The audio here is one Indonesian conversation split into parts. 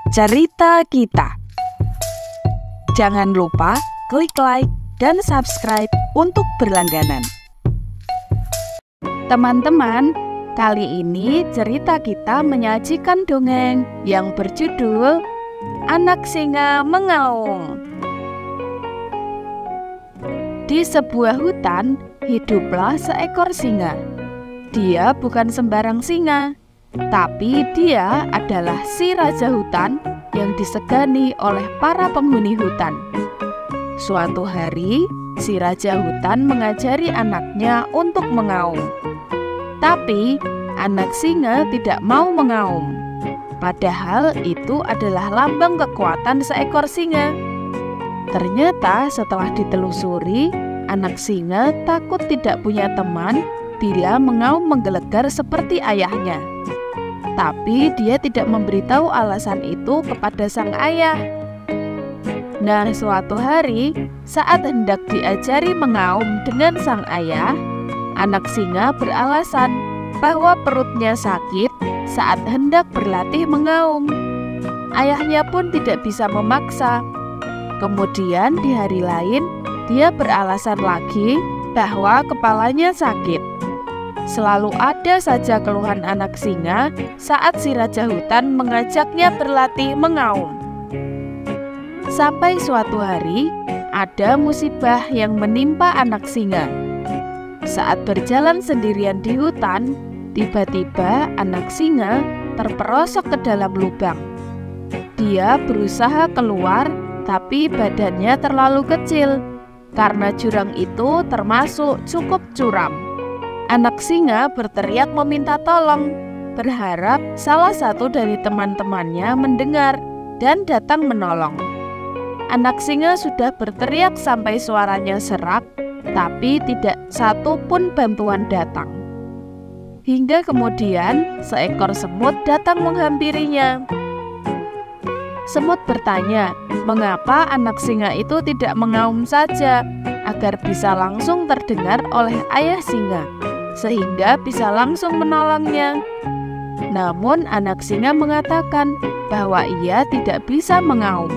Cerita Kita. Jangan lupa klik like dan subscribe untuk berlangganan. Teman-teman, kali ini cerita kita menyajikan dongeng yang berjudul Anak Singa Mengaum. Di sebuah hutan, hiduplah seekor singa. Dia bukan sembarang singa, tapi dia adalah si raja hutan yang disegani oleh para penghuni hutan. Suatu hari, si raja hutan mengajari anaknya untuk mengaum. Tapi, anak singa tidak mau mengaum. Padahal itu adalah lambang kekuatan seekor singa. Ternyata setelah ditelusuri, anak singa takut tidak punya teman bila mengaum menggelegar seperti ayahnya. Tapi dia tidak memberitahu alasan itu kepada sang ayah. Nah, suatu hari saat hendak diajari mengaum dengan sang ayah, anak singa beralasan bahwa perutnya sakit saat hendak berlatih mengaum. Ayahnya pun tidak bisa memaksa. Kemudian di hari lain, dia beralasan lagi bahwa kepalanya sakit. Selalu ada saja keluhan anak singa saat si raja hutan mengajaknya berlatih mengaum. Sampai suatu hari, ada musibah yang menimpa anak singa. Saat berjalan sendirian di hutan, tiba-tiba anak singa terperosok ke dalam lubang. Dia berusaha keluar, tapi badannya terlalu kecil karena jurang itu termasuk cukup curam. Anak singa berteriak meminta tolong, berharap salah satu dari teman-temannya mendengar dan datang menolong. Anak singa sudah berteriak sampai suaranya serak, tapi tidak satu pun bantuan datang. Hingga kemudian seekor semut datang menghampirinya. Semut bertanya, mengapa anak singa itu tidak mengaum saja agar bisa langsung terdengar oleh ayah singa, sehingga bisa langsung menolongnya. Namun anak singa mengatakan bahwa ia tidak bisa mengaum.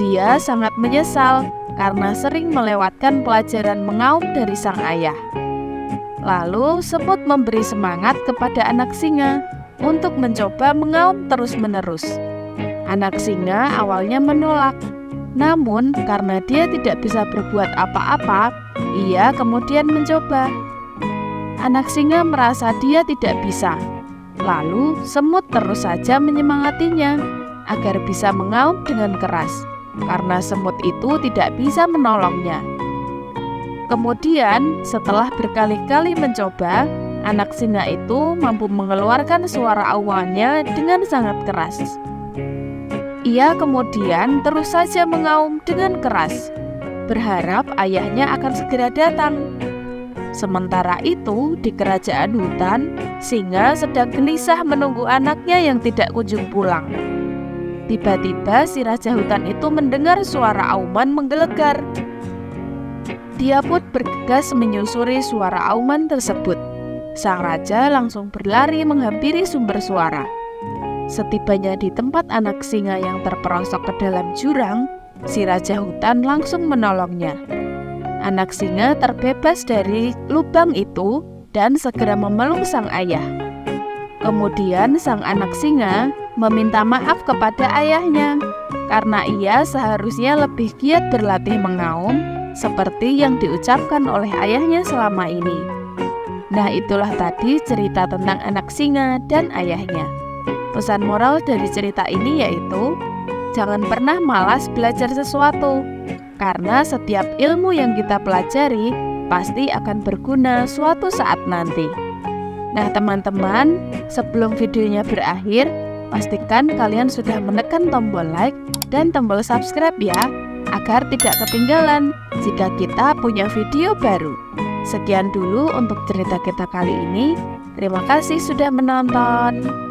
Dia sangat menyesal karena sering melewatkan pelajaran mengaum dari sang ayah. Lalu semut memberi semangat kepada anak singa untuk mencoba mengaum terus-menerus. Anak singa awalnya menolak, namun karena dia tidak bisa berbuat apa-apa, ia kemudian mencoba. Anak singa merasa dia tidak bisa. Lalu semut terus saja menyemangatinya agar bisa mengaum dengan keras, karena semut itu tidak bisa menolongnya. Kemudian setelah berkali-kali mencoba, anak singa itu mampu mengeluarkan suara aumannya dengan sangat keras. Ia kemudian terus saja mengaum dengan keras, berharap ayahnya akan segera datang. Sementara itu, di kerajaan hutan, singa sedang gelisah menunggu anaknya yang tidak kunjung pulang. Tiba-tiba si raja hutan itu mendengar suara auman menggelegar. Dia pun bergegas menyusuri suara auman tersebut. Sang raja langsung berlari menghampiri sumber suara. Setibanya di tempat anak singa yang terperosok ke dalam jurang, si raja hutan langsung menolongnya. Anak singa terbebas dari lubang itu dan segera memeluk sang ayah. Kemudian sang anak singa meminta maaf kepada ayahnya karena ia seharusnya lebih giat berlatih mengaum seperti yang diucapkan oleh ayahnya selama ini. Nah, itulah tadi cerita tentang anak singa dan ayahnya. Pesan moral dari cerita ini yaitu jangan pernah malas belajar sesuatu, karena setiap ilmu yang kita pelajari pasti akan berguna suatu saat nanti. Nah teman-teman, sebelum videonya berakhir, pastikan kalian sudah menekan tombol like dan tombol subscribe ya, agar tidak ketinggalan jika kita punya video baru. Sekian dulu untuk cerita kita kali ini. Terima kasih sudah menonton.